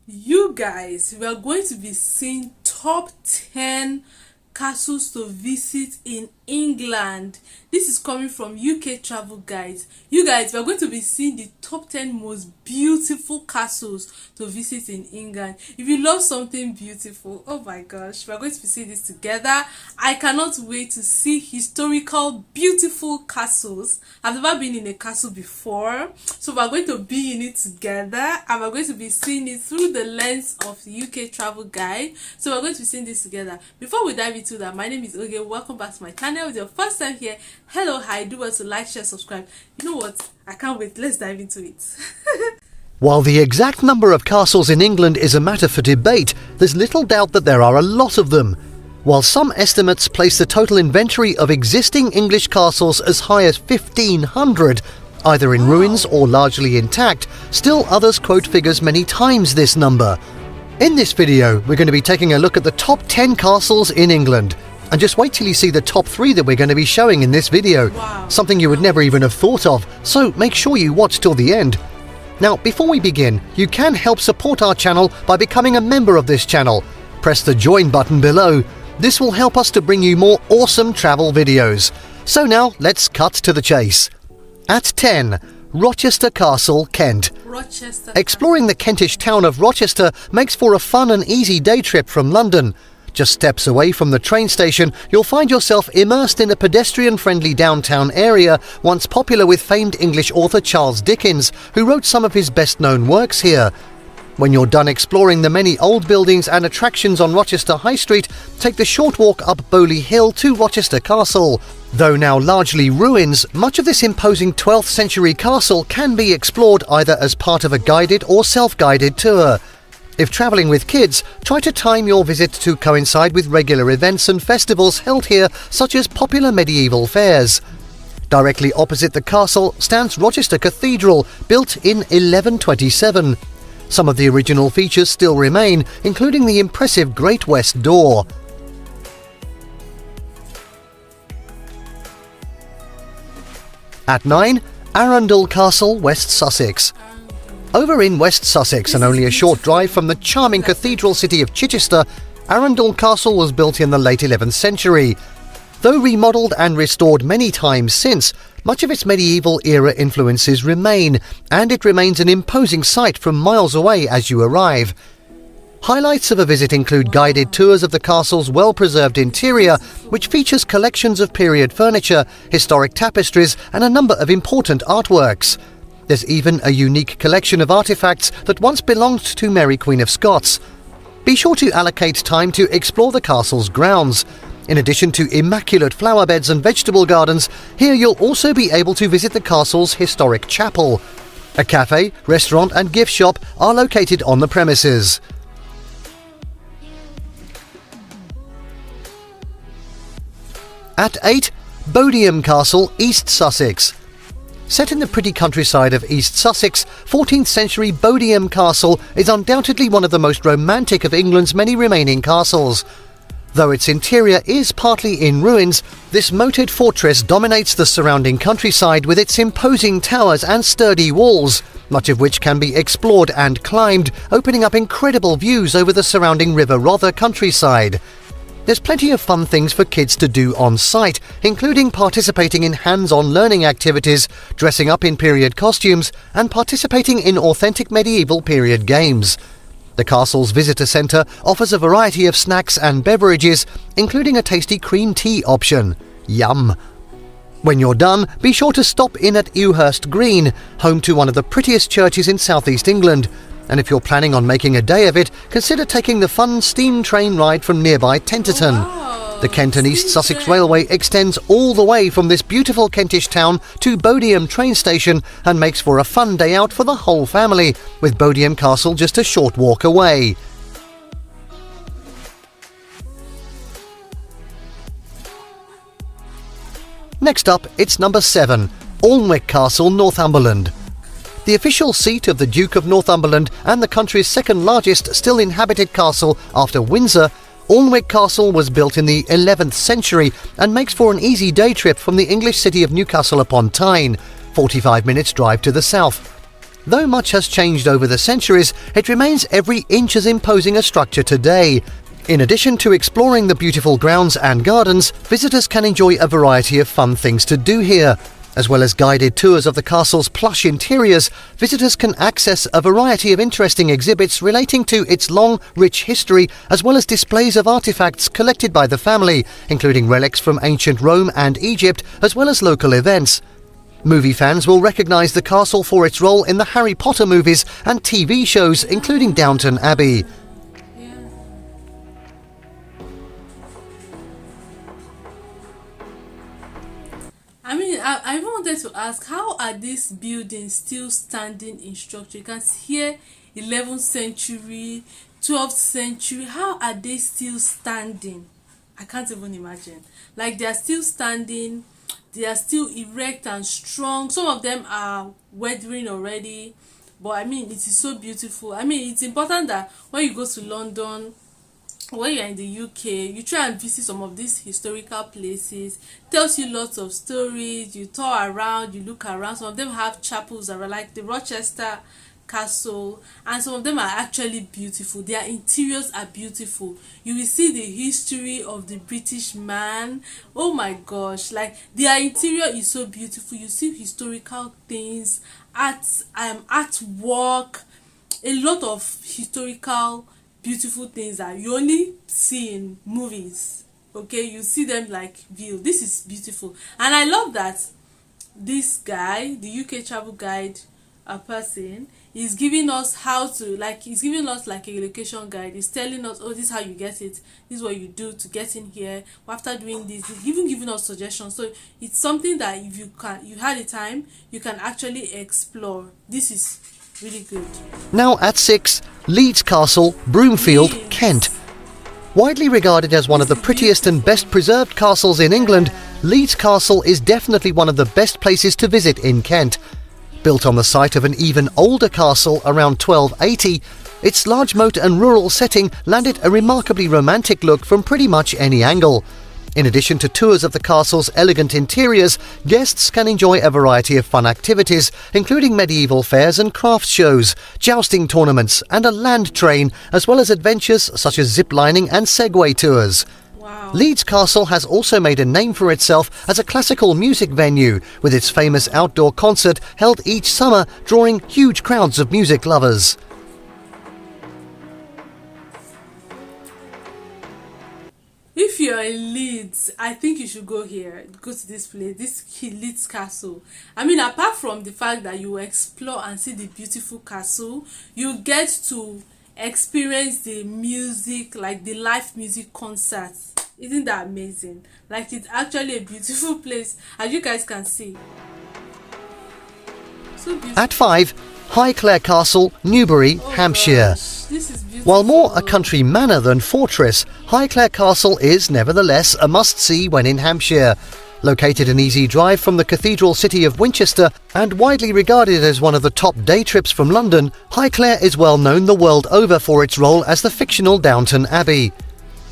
You guys, we are going to be seeing top 10 castles to visit in England. This is coming from UK Travel Guides. You guys, we are going to be seeing the top 10 most beautiful castles to visit in England. If you love something beautiful, oh my gosh, we are going to be seeing this together. I cannot wait to see historical, beautiful castles. I've never been in a castle before, so we are going to be in it together, and we're going to be seeing it through the lens of the UK Travel Guide. So we're going to be seeing this together. Before we dive into that, my name is Oge. Welcome back to my channel. If it's your first time here, hello, hi, do well to like, share, subscribe. You know what, I can't wait. Let's dive into it. While the exact number of castles in England is a matter for debate, there's little doubt that there are a lot of them. While some estimates place the total inventory of existing English castles as high as 1,500, either in ruins or largely intact, still others quote figures many times this number. In this video, we're going to be taking a look at the top 10 castles in England. And just wait till you see the top 3 that we're going to be showing in this video. Wow. Something you would never even have thought of, so make sure you watch till the end. Now, before we begin, you can help support our channel by becoming a member of this channel. Press the join button below. This will help us to bring you more awesome travel videos. So now, let's cut to the chase. At 10, Rochester Castle, Kent. Rochester. Exploring the Kentish town of Rochester makes for a fun and easy day trip from London. Just steps away from the train station, you'll find yourself immersed in a pedestrian-friendly downtown area once popular with famed English author Charles Dickens, who wrote some of his best-known works here. When you're done exploring the many old buildings and attractions on Rochester High Street, take the short walk up Bowley Hill to Rochester Castle. Though now largely ruins, much of this imposing 12th century castle can be explored either as part of a guided or self-guided tour. If travelling with kids, try to time your visit to coincide with regular events and festivals held here, such as popular medieval fairs. Directly opposite the castle stands Rochester Cathedral, built in 1127. Some of the original features still remain, including the impressive Great West Door. At 9, Arundel Castle, West Sussex. Over in West Sussex, and only a short drive from the charming cathedral city of Chichester, Arundel Castle was built in the late 11th century. Though remodelled and restored many times since, much of its medieval era influences remain, and it remains an imposing sight from miles away as you arrive. Highlights of a visit include guided tours of the castle's well-preserved interior, which features collections of period furniture, historic tapestries, and a number of important artworks. There's even a unique collection of artifacts that once belonged to Mary Queen of Scots. Be sure to allocate time to explore the castle's grounds. In addition to immaculate flower beds and vegetable gardens, here you'll also be able to visit the castle's historic chapel. A cafe, restaurant and gift shop are located on the premises. At 8, Bodiam Castle, East Sussex. Set in the pretty countryside of East Sussex, 14th century Bodiam Castle is undoubtedly one of the most romantic of England's many remaining castles. Though its interior is partly in ruins, this moated fortress dominates the surrounding countryside with its imposing towers and sturdy walls, much of which can be explored and climbed, opening up incredible views over the surrounding River Rother countryside. There's plenty of fun things for kids to do on site, including participating in hands-on learning activities, dressing up in period costumes, and participating in authentic medieval period games. The castle's visitor centre offers a variety of snacks and beverages, including a tasty cream tea option. Yum! When you're done, be sure to stop in at Ewhurst Green, home to one of the prettiest churches in southeast England. And if you're planning on making a day of it, consider taking the fun steam train ride from nearby Tenterton. Wow. The Kent and East Sussex Railway extends all the way from this beautiful Kentish town to Bodiam train station and makes for a fun day out for the whole family, with Bodiam Castle just a short walk away. Next up, it's number 7, Alnwick Castle, Northumberland. The official seat of the Duke of Northumberland and the country's second largest still inhabited castle after Windsor, Alnwick Castle was built in the 11th century and makes for an easy day trip from the English city of Newcastle upon Tyne, 45 minutes drive to the south. Though much has changed over the centuries, it remains every inch as imposing a structure today. In addition to exploring the beautiful grounds and gardens, visitors can enjoy a variety of fun things to do here. As well as guided tours of the castle's plush interiors, visitors can access a variety of interesting exhibits relating to its long, rich history, as well as displays of artifacts collected by the family, including relics from ancient Rome and Egypt, as well as local events. Movie fans will recognise the castle for its role in the Harry Potter movies and TV shows, including Downton Abbey. I mean, I even wanted to ask, how are these buildings still standing in structure? You can hear 11th century, 12th century. How are they still standing? I can't even imagine. Like, they are still standing, they are still erect and strong. Some of them are weathering already, but I mean, it is so beautiful. I mean, it's important that when you go to London, when you're in the UK, you try and visit some of these historical places. Tells you lots of stories. You tour around, you look around. Some of them have chapels that are like the Rochester Castle, and some of them are actually beautiful. Their interiors are beautiful. You will see the history of the British man. Oh my gosh, like, their interior is so beautiful. You see historical things, artwork, a lot of historical beautiful things that you only see in movies. Okay, you see them like view. This is beautiful, and I love that this guy, the UK travel guide, a person, is giving us how to, like, he's giving us like a location guide. He's telling us, oh, this is how you get it, this is what you do to get in here. After doing this, he's even giving us suggestions. So it's something that if you had the time, you can actually explore. This is really good. Now at 6, Leeds Castle, Broomfield, Kent. Widely regarded as one of the prettiest and best preserved castles in England, Leeds Castle is definitely one of the best places to visit in Kent. Built on the site of an even older castle around 1280, its large moat and rural setting landed a remarkably romantic look from pretty much any angle. In addition to tours of the castle's elegant interiors, guests can enjoy a variety of fun activities, including medieval fairs and crafts shows, jousting tournaments, and a land train, as well as adventures such as ziplining and Segway tours. Wow. Leeds Castle has also made a name for itself as a classical music venue, with its famous outdoor concert held each summer, drawing huge crowds of music lovers. If you're in Leeds, I think you should go here. Go to this place, this Leeds Castle. I mean, apart from the fact that you explore and see the beautiful castle, you get to experience the music, like the live music concerts. Isn't that amazing? Like, it's actually a beautiful place, as you guys can see. So beautiful. At 5, Highclere Castle, Newbury, Hampshire. Gosh, this is beautiful. While more a country manor than fortress, Highclere Castle is nevertheless a must-see when in Hampshire. Located an easy drive from the cathedral city of Winchester and widely regarded as one of the top day trips from London, Highclere is well known the world over for its role as the fictional Downton Abbey.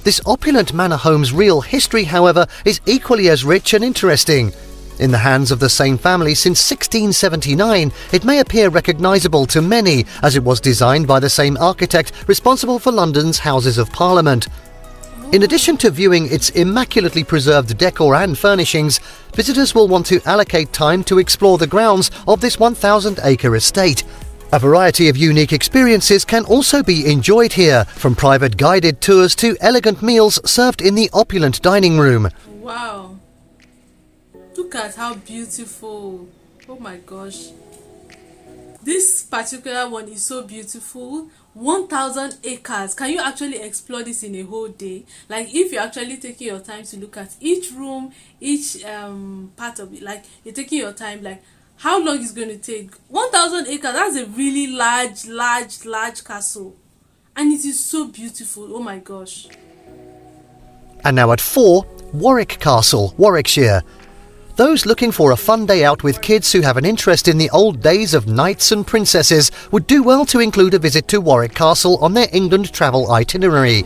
This opulent manor home's real history, however, is equally as rich and interesting. In the hands of the same family since 1679, it may appear recognisable to many as it was designed by the same architect responsible for London's Houses of Parliament. In addition to viewing its immaculately preserved decor and furnishings, visitors will want to allocate time to explore the grounds of this 1,000-acre estate. A variety of unique experiences can also be enjoyed here, from private guided tours to elegant meals served in the opulent dining room. Wow. Look at how beautiful. Oh my gosh. This particular one is so beautiful. 1,000 acres. Can you actually explore this in a whole day? Like, if you're actually taking your time to look at each room, each part of it, like, you're taking your time, like, how long is it going to take? 1,000 acres, that's a really large castle. And it is so beautiful. Oh my gosh. And now at 4, Warwick Castle, Warwickshire. Those looking for a fun day out with kids who have an interest in the old days of knights and princesses would do well to include a visit to Warwick Castle on their England travel itinerary.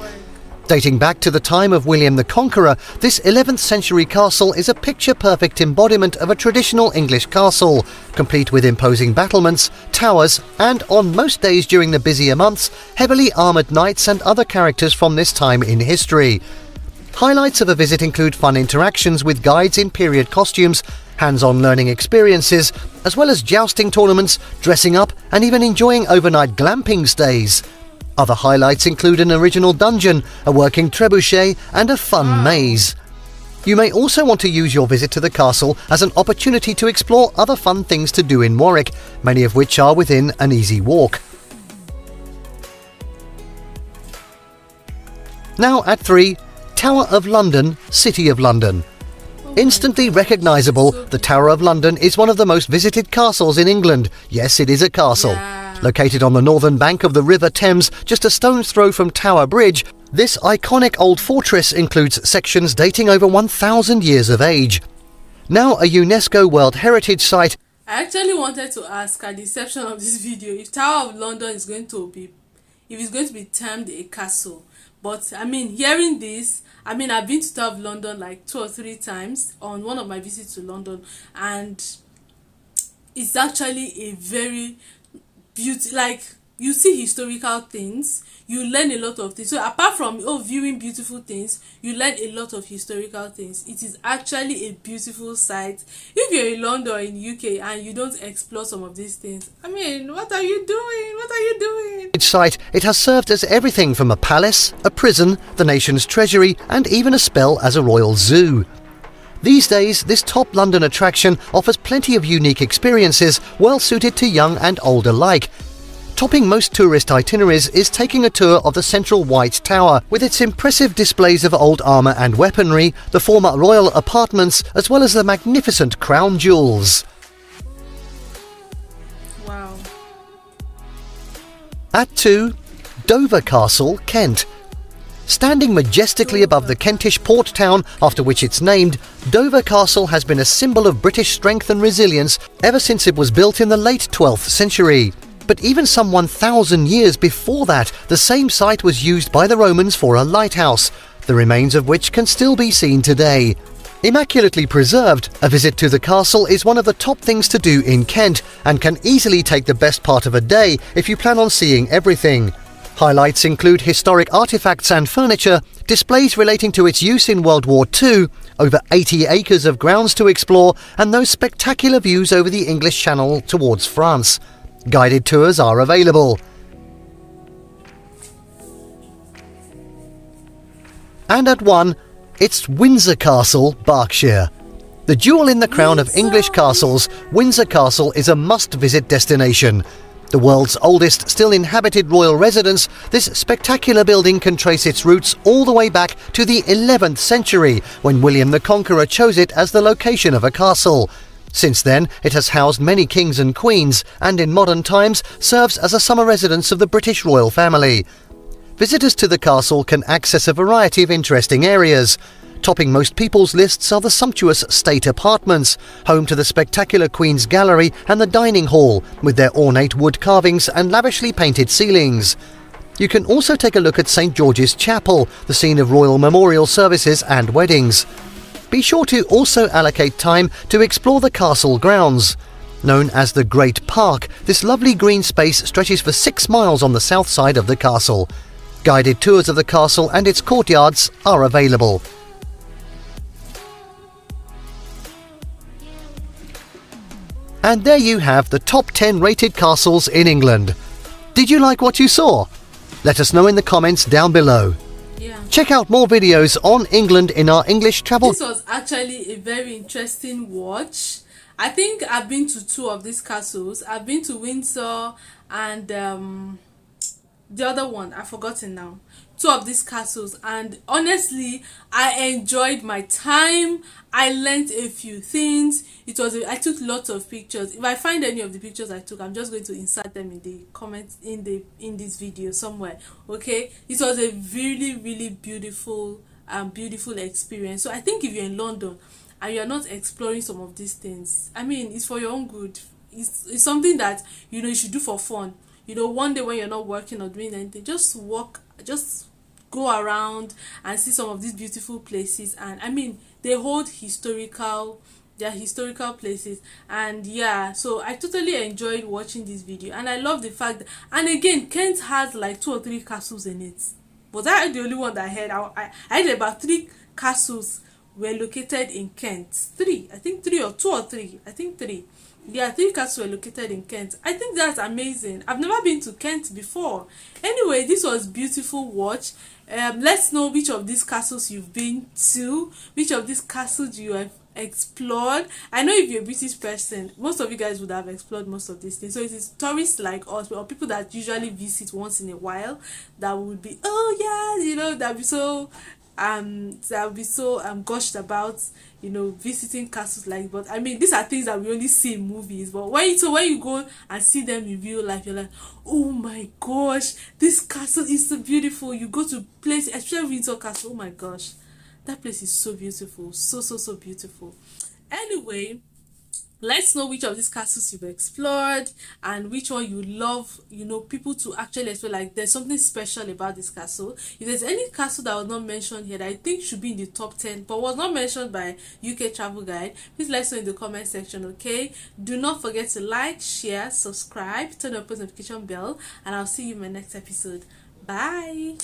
Dating back to the time of William the Conqueror, this 11th century castle is a picture-perfect embodiment of a traditional English castle, complete with imposing battlements, towers, and, on most days during the busier months, heavily armoured knights and other characters from this time in history. Highlights of a visit include fun interactions with guides in period costumes, hands-on learning experiences, as well as jousting tournaments, dressing up, and even enjoying overnight glamping stays. Other highlights include an original dungeon, a working trebuchet, and a fun maze. You may also want to use your visit to the castle as an opportunity to explore other fun things to do in Warwick, many of which are within an easy walk. Now at 3, Tower of London, City of London. Instantly recognisable, the Tower of London is one of the most visited castles in England. Yes, it is a castle. Yeah. Located on the northern bank of the River Thames, just a stone's throw from Tower Bridge, this iconic old fortress includes sections dating over 1,000 years of age. Now a UNESCO World Heritage Site. I actually wanted to ask at the inception of this video if Tower of London is going to be, if it's going to be termed a castle. But I mean, hearing this, I mean, I've been to Tower of London like 2 or 3 times on one of my visits to London, and it's actually a very like, you see historical things, you learn a lot of things. So apart from viewing beautiful things, you learn a lot of historical things. It is actually a beautiful sight. If you're in London or in UK and you don't explore some of these things, I mean, what are you doing? What are you doing? Site, it has served as everything from a palace, a prison, the nation's treasury, and even a spell as a royal zoo. These days, this top London attraction offers plenty of unique experiences, well suited to young and old alike. Topping most tourist itineraries is taking a tour of the central White Tower, with its impressive displays of old armour and weaponry, the former royal apartments, as well as the magnificent crown jewels. Wow. At 2, Dover Castle, Kent. Standing majestically above the Kentish port town after which it's named, Dover Castle has been a symbol of British strength and resilience ever since it was built in the late 12th century. But even some 1,000 years before that, the same site was used by the Romans for a lighthouse, the remains of which can still be seen today. Immaculately preserved, a visit to the castle is one of the top things to do in Kent and can easily take the best part of a day if you plan on seeing everything. Highlights include historic artifacts and furniture, displays relating to its use in World War II, over 80 acres of grounds to explore, and those spectacular views over the English Channel towards France. Guided tours are available. And at 1, it's Windsor Castle, Berkshire. The jewel in the crown of English castles, Windsor Castle is a must-visit destination. The world's oldest still inhabited royal residence, this spectacular building can trace its roots all the way back to the 11th century, when William the Conqueror chose it as the location of a castle. Since then, it has housed many kings and queens, and in modern times serves as a summer residence of the British royal family. Visitors to the castle can access a variety of interesting areas. Topping most people's lists are the sumptuous state apartments, home to the spectacular Queen's Gallery and the dining hall, with their ornate wood carvings and lavishly painted ceilings. You can also take a look at St George's Chapel, the scene of royal memorial services and weddings. Be sure to also allocate time to explore the castle grounds. Known as the Great Park, this lovely green space stretches for 6 miles on the south side of the castle. Guided tours of the castle and its courtyards are available. And there you have the top 10 rated castles in England. Did you like what you saw? Let us know in the comments down below. Yeah. Check out more videos on England in our English travel. This was actually a very interesting watch. I think I've been to 2 of these castles. I've been to Windsor and the other one, I've forgotten now. 2 of these castles, and honestly, I enjoyed my time. I learned a few things. I took lots of pictures. If I find any of the pictures I took, I'm just going to insert them in the comments in this video somewhere. Okay, it was a really beautiful experience. So I think if you're in London and you're not exploring some of these things, I mean, it's for your own good. It's something that you should do for fun. One day when you're not working or doing anything, just walk, just go around and see some of these beautiful places. And I mean, they hold they're historical places. And yeah, so I totally enjoyed watching this video, and I love the fact that, and again, Kent has like 2 or 3 castles in it. Was I the only one that heard? I heard about 3 castles were located in Kent. 3, I think 3 or 2 or 3. I think 3. Yeah, 3 castles were located in Kent. I think that's amazing. I've never been to Kent before. Anyway, this was beautiful watch. Let's know which of these castles you've been to, which of these castles you have explored. I know if you're a British person, most of you guys would have explored most of these things. So it is tourists like us, or people that usually visit once in a while, that would be, oh yeah, you know, that would be so gushed about, you know, visiting castles. Like, but I mean, these are things that we only see in movies, but when you go and see them in real life, you're like, oh my gosh, this castle is so beautiful. You go to place, especially Windsor Castle, oh my gosh, that place is so beautiful, so beautiful. Anyway, let's know which of these castles you've explored and which one you love, you know, people to actually explore. Like, there's something special about this castle. If there's any castle that was not mentioned here that I think should be in the top 10 but was not mentioned by UK Travel Guide, please let us know in the comment section. Okay, do not forget to like, share, subscribe, turn on post notification bell, and I'll see you in my next episode. Bye.